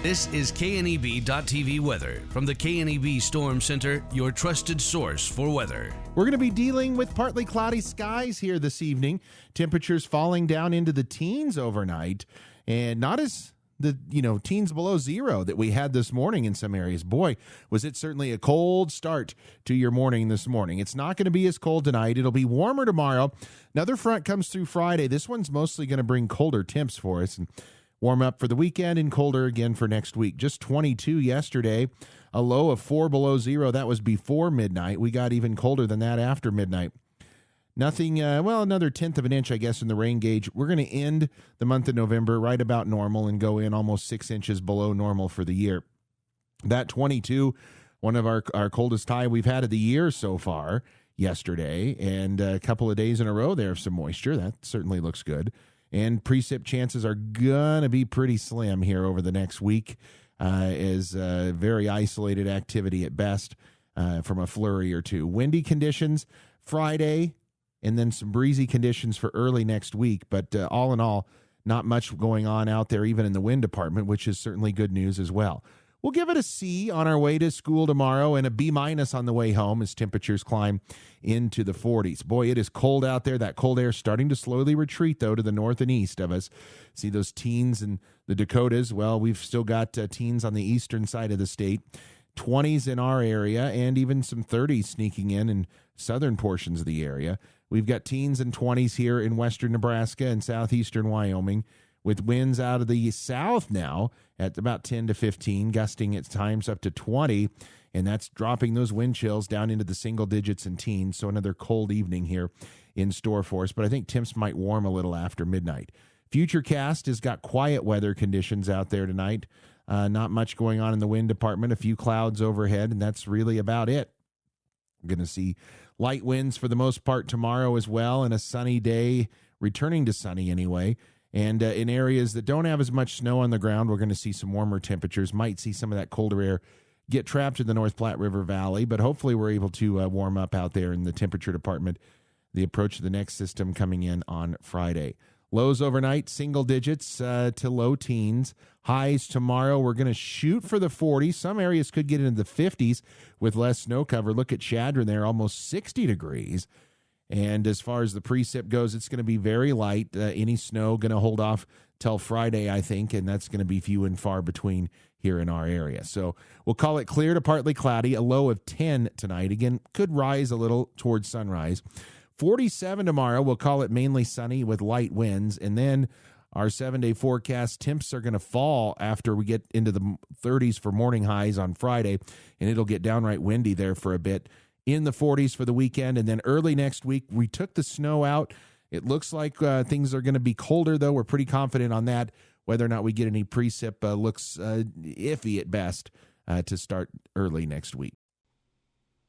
This is KNEB.TV weather from the KNEB Storm Center, your trusted source for weather. We're going to be dealing with partly cloudy skies here this evening. Temperatures falling down into the teens overnight, and not as the teens below zero that we had this morning in some areas. Boy, was it certainly a cold start to your morning this morning. It's not going to be as cold tonight. It'll be warmer tomorrow. Another front comes through Friday. This one's mostly going to bring colder temps for us and warm up for the weekend and colder again for next week. Just 22 yesterday, a low of 4 below zero. That was before midnight. We got even colder than that after midnight. Nothing, another tenth of an inch, I guess, in the rain gauge. We're going to end the month of November right about normal and go in almost 6 inches below normal for the year. That 22, one of our coldest high we've had of the year so far yesterday, and a couple of days in a row there of some moisture. That certainly looks good. And precip chances are going to be pretty slim here over the next week, as very isolated activity at best from a flurry or two. Windy conditions Friday, and then some breezy conditions for early next week. But all in all, not much going on out there, even in the wind department, which is certainly good news as well. We'll give it a C on our way to school tomorrow and a B- on the way home as temperatures climb into the 40s. Boy, it is cold out there. That cold air starting to slowly retreat, though, to the north and east of us. See those teens in the Dakotas? Well, we've still got teens on the eastern side of the state. 20s in our area and even some 30s sneaking in southern portions of the area. We've got teens and 20s here in western Nebraska and southeastern Wyoming, with winds out of the south now at about 10 to 15, gusting at times up to 20, and that's dropping those wind chills down into the single digits and teens, so another cold evening here in store for us, but I think temps might warm a little after midnight. Futurecast has got quiet weather conditions out there tonight. Not much going on in the wind department, a few clouds overhead, and that's really about it. We're going to see light winds for the most part tomorrow as well, and a sunny day, returning to sunny anyway. And in areas that don't have as much snow on the ground, we're going to see some warmer temperatures. Might see some of that colder air get trapped in the North Platte River Valley, but hopefully we're able to warm up out there in the temperature department, the approach of the next system coming in on Friday. Lows overnight, single digits to low teens. Highs tomorrow, we're going to shoot for the 40s. Some areas could get into the 50s with less snow cover. Look at Chadron there, almost 60 degrees. And as far as the precip goes, it's going to be very light. Any snow going to hold off till Friday, I think, and that's going to be few and far between here in our area. So we'll call it clear to partly cloudy, a low of 10 tonight. Again, could rise a little towards sunrise. 47 tomorrow, we'll call it mainly sunny with light winds. And then our 7-day forecast, temps are going to fall after we get into the 30s for morning highs on Friday, and it'll get downright windy there for a bit. In the 40s for the weekend, and then early next week, we took the snow out. It looks like things are going to be colder, though. We're pretty confident on that. Whether or not we get any precip looks iffy at best to start early next week.